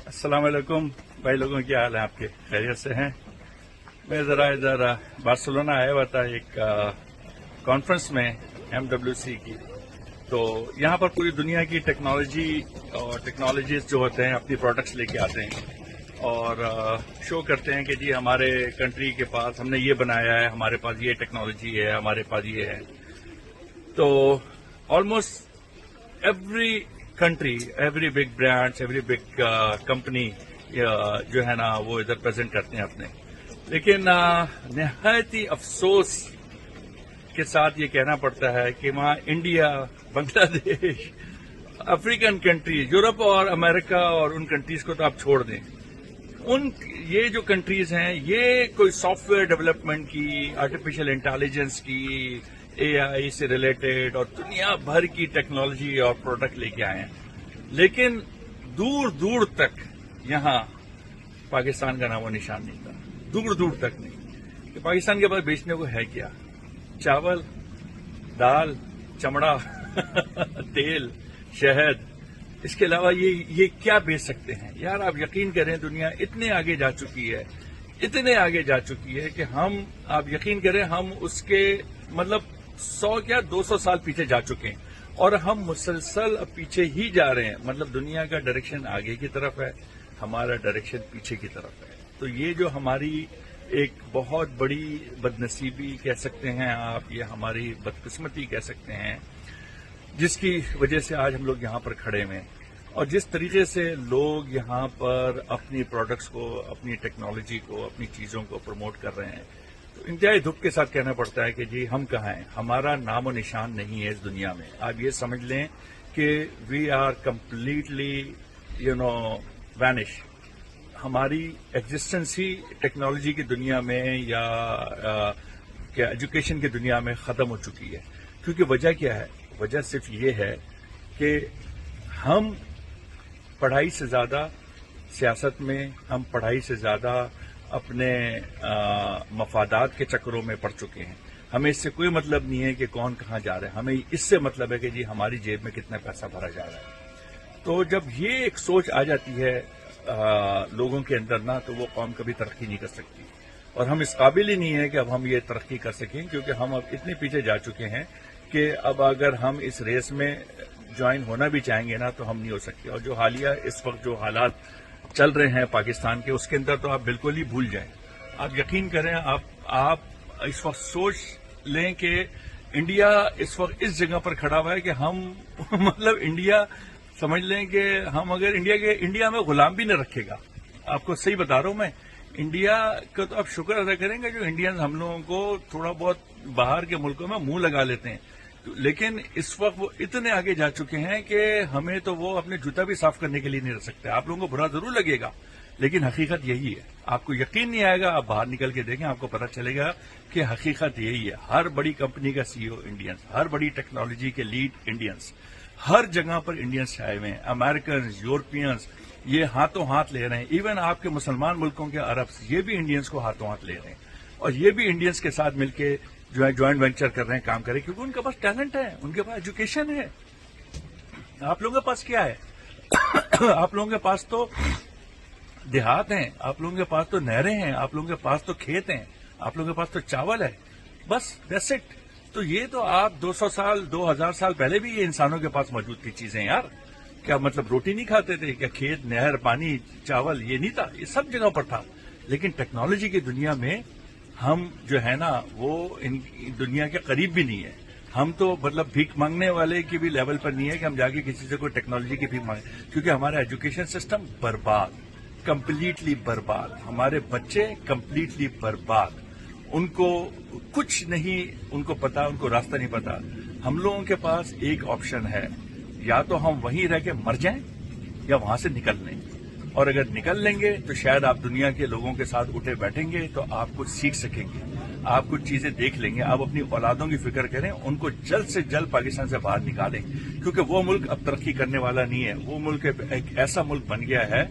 अस्सलाम वालेकुम भाई लोगों, क्या हाल है आपके? खैरियत से हैं? मैं ज़रा इधर बार्सिलोना आया हुआ था एक कॉन्फ्रेंस में MWC की। तो यहाँ पर पूरी दुनिया की टेक्नोलॉजी और टेक्नोलॉजीज जो होते हैं अपनी प्रोडक्ट्स लेके आते हैं और शो करते हैं कि जी हमारे कंट्री के पास हमने ये बनाया है, हमारे पास ये टेक्नोलॉजी है, हमारे पास ये है। तो almost every country, every big brands, every big company जो है ना वो इधर प्रेजेंट करते हैं अपने। लेकिन निहायत ही अफसोस के साथ ये कहना पड़ता है कि वहाँ India, Bangladesh, African countries, Europe और अमेरिका और उन कंट्रीज को तो आप छोड़ दें, ये जो कंट्रीज हैं ये कोई सॉफ्टवेयर डेवलपमेंट की, आर्टिफिशियल इंटेलिजेंस की, AI से रिलेटेड और दुनिया भर की टेक्नोलॉजी और प्रोडक्ट लेके आए हैं। लेकिन दूर दूर तक यहाँ पाकिस्तान का नामो निशान नहीं था, दूर दूर तक नहीं। कि पाकिस्तान के पास बेचने को है क्या? चावल, दाल, चमड़ा तेल, शहद, इसके अलावा ये क्या बेच सकते हैं? यार आप यकीन करें, दुनिया इतने आगे जा चुकी है, इतने आगे जा चुकी है कि आप यकीन करें हम उसके मतलब 100 क्या 200 साल पीछे जा चुके हैं और हम मुसलसल अब पीछे ही जा रहे हैं। मतलब दुनिया का डायरेक्शन आगे की तरफ है, हमारा डायरेक्शन पीछे की तरफ है। तो ये जो हमारी एक बहुत बड़ी बदनसीबी कह सकते हैं आप, ये हमारी बदकिस्मती कह सकते हैं, जिसकी वजह से आज हम लोग यहाँ पर खड़े हुए हैं। और जिस तरीके से लोग यहाँ पर अपनी प्रोडक्ट्स को, अपनी टेक्नोलॉजी को, अपनी चीजों को प्रमोट कर रहे हैं, तो इंतहाई दुख के साथ कहना पड़ता है कि जी हम कहाँ हैं, हमारा नामो निशान नहीं है इस दुनिया में। आप ये समझ लें कि वी आर कम्प्लीटली वैनिश। हमारी एग्जिस्टेंस ही टेक्नोलॉजी की दुनिया में या क्या एजुकेशन की दुनिया में खत्म हो चुकी है। क्योंकि वजह क्या है? वजह सिर्फ ये है कि हम पढ़ाई से ज्यादा सियासत में, हम पढ़ाई से ज्यादा अपने मफादात के चक्करों में पड़ चुके हैं। हमें इससे कोई मतलब नहीं है कि कौन कहाँ जा रहा है, हमें इससे मतलब है कि जी हमारी जेब में कितना पैसा भरा जा रहा है। तो जब ये एक सोच आ जाती है लोगों के अंदर ना, तो वो कौम कभी तरक्की नहीं कर सकती। और हम इस काबिल ही नहीं है कि अब हम ये तरक्की कर सकें, क्योंकि हम अब इतने पीछे जा चुके हैं कि अब अगर हम इस रेस में ज्वाइन होना भी चाहेंगे ना तो हम नहीं हो सकते। और जो हालिया इस वक्त जो हालात चल रहे हैं पाकिस्तान के, उसके अंदर तो आप बिल्कुल ही भूल जाएं। आप यकीन करें, आप इस वक्त सोच लें कि इंडिया इस वक्त इस जगह पर खड़ा हुआ है कि हम मतलब इंडिया समझ लें कि हम अगर इंडिया में गुलाम भी न रखेगा। आपको सही बता रहा हूं मैं, इंडिया का तो आप शुक्र अदा करेंगे जो इंडियंस हम लोगों को थोड़ा बहुत बाहर के मुल्कों में मुंह लगा लेते हैं। लेकिन इस वक्त वो इतने आगे जा चुके हैं कि हमें तो वो अपने जूता भी साफ करने के लिए नहीं रख सकते। आप लोगों को बुरा जरूर लगेगा, लेकिन हकीकत यही है। आपको यकीन नहीं आएगा, आप बाहर निकल के देखें, आपको पता चलेगा कि हकीकत यही है। हर बड़ी कंपनी का CEO इंडियंस, हर बड़ी टेक्नोलॉजी के लीड इंडियंस, हर जगह पर इंडियंस आए हुए हैं। अमेरिकन, यूरोपियंस ये हाथों हाथ ले रहे हैं। इवन आपके मुसलमान मुल्कों के अरब्स, ये भी इंडियंस को हाथों हाथ ले रहे हैं और ये भी इंडियंस के साथ मिलकर जो है ज्वाइंट वेंचर कर रहे हैं, काम कर रहे हैं, क्योंकि उनके पास टैलेंट है, उनके पास एजुकेशन है। आप लोगों के पास क्या है? आप लोगों के पास तो देहात हैं, आप लोगों के पास तो नहरें हैं, आप लोगों के पास तो खेत हैं, आप लोगों के पास तो चावल है, बस दैट्स इट। तो ये तो आप 200 साल 2000 साल पहले भी ये इंसानों के पास मौजूद थी चीजें। यार क्या मतलब रोटी नहीं खाते थे क्या? खेत, नहर, पानी, चावल ये नहीं था? ये सब जगह पर था। लेकिन टेक्नोलॉजी की दुनिया में हम जो है ना वो इन दुनिया के करीब भी नहीं है। हम तो मतलब भीख मांगने वाले की भी लेवल पर नहीं है कि हम जाके किसी से कोई टेक्नोलॉजी की भीख मांगे, क्योंकि हमारा एजुकेशन सिस्टम बर्बाद, कंप्लीटली बर्बाद। हमारे बच्चे कंप्लीटली बर्बाद, उनको कुछ नहीं उनको पता, उनको रास्ता नहीं पता। हम लोगों के पास एक ऑप्शन है, या तो हम वहीं रह के मर जाएं या वहां से निकल लें। और अगर निकल लेंगे तो शायद आप दुनिया के लोगों के साथ उठे बैठेंगे तो आप कुछ सीख सकेंगे, आप कुछ चीजें देख लेंगे। आप अपनी औलादों की फिक्र करें, उनको जल्द से जल्द पाकिस्तान से बाहर निकालें, क्योंकि वो मुल्क अब तरक्की करने वाला नहीं है। वो मुल्क एक ऐसा मुल्क बन गया है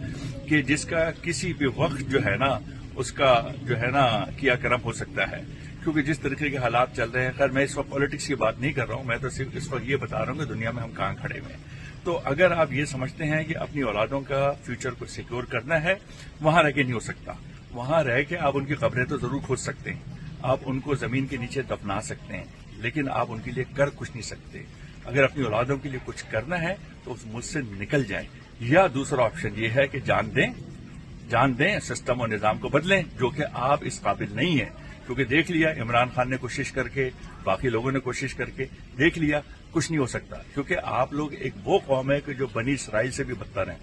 कि जिसका किसी भी वक्त जो है ना उसका जो है ना किया करम हो सकता है, क्योंकि जिस तरीके के हालात चल रहे हैं। खैर मैं इस वक्त पॉलिटिक्स की बात नहीं कर रहा हूं, मैं तो सिर्फ इस वक्त ये बता रहा हूं कि दुनिया में हम कहां खड़े हुए हैं। تو اگر آپ یہ سمجھتے ہیں کہ اپنی اولادوں کا فیوچر کو سیکیور کرنا ہے، وہاں رہ کے نہیں ہو سکتا. وہاں رہ کے آپ ان کی قبریں تو ضرور کھود سکتے ہیں، آپ ان کو زمین کے نیچے دفنا سکتے ہیں، لیکن آپ ان کے لیے کر کچھ نہیں سکتے. اگر اپنی اولادوں کے لیے کچھ کرنا ہے تو اس ملک سے نکل جائیں، یا دوسرا آپشن یہ ہے کہ جان دیں سسٹم اور نظام کو بدلیں، جو کہ آپ اس قابل نہیں ہیں. کیونکہ دیکھ لیا عمران خان نے کوشش کر کے، باقی لوگوں نے کوشش کر کے دیکھ لیا، کچھ نہیں ہو سکتا. کیونکہ آپ لوگ ایک وہ قوم ہے کہ جو بنی اسرائیل سے بھی بدتر ہیں.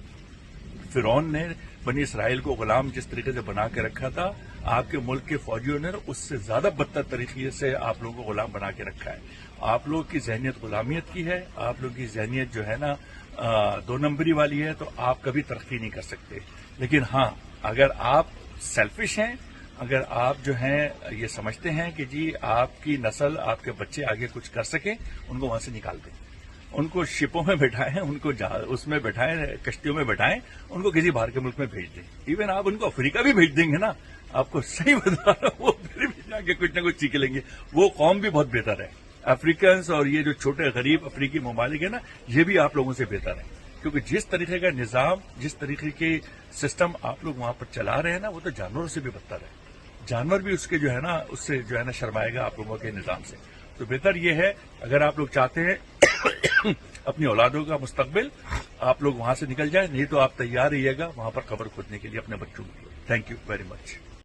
فرعون نے بنی اسرائیل کو غلام جس طریقے سے بنا کے رکھا تھا، آپ کے ملک کے فوجیوں نے اس سے زیادہ بدتر طریقے سے آپ لوگوں کو غلام بنا کے رکھا ہے. آپ لوگ کی ذہنیت غلامیت کی ہے، آپ لوگ کی ذہنیت جو ہے نا 2 نمبری والی ہے، تو آپ کبھی ترقی نہیں کر سکتے. لیکن ہاں، اگر آپ سیلفش ہیں، اگر آپ جو ہیں یہ سمجھتے ہیں کہ جی آپ کی نسل، آپ کے بچے آگے کچھ کر سکیں، ان کو وہاں سے نکال دیں، ان کو شپوں میں بٹھائیں، ان کو اس میں بٹھائیں، کشتیوں میں بٹھائیں، ان کو کسی باہر کے ملک میں بھیج دیں. ایون آپ ان کو افریقہ بھی بھیج دیں گے نا، آپ کو صحیح بتا رہا ہوں، وہ پھر بھی جا کے کچھ نہ کچھ سیکھ لیں گے. وہ قوم بھی بہت بہتر ہے. افریقنس اور یہ جو چھوٹے غریب افریقی ممالک ہیں نا، یہ بھی آپ لوگوں سے بہتر ہے. کیونکہ جس طریقے کا نظام، جس طریقے کے سسٹم آپ لوگ وہاں پر چلا رہے ہیں نا، وہ تو جانوروں سے بھی بدتر ہے. جانور بھی اس کے جو ہے نا، اس سے جو ہے نا شرمائے گا آپ لوگوں کے نظام سے. تو بہتر یہ ہے، اگر آپ لوگ چاہتے ہیں اپنی اولادوں کا مستقبل، آپ لوگ وہاں سے نکل جائیں، نہیں تو آپ تیار رہیے گا وہاں پر قبر کھودنے کے لیے اپنے بچوں کے لیے. Thank you very much.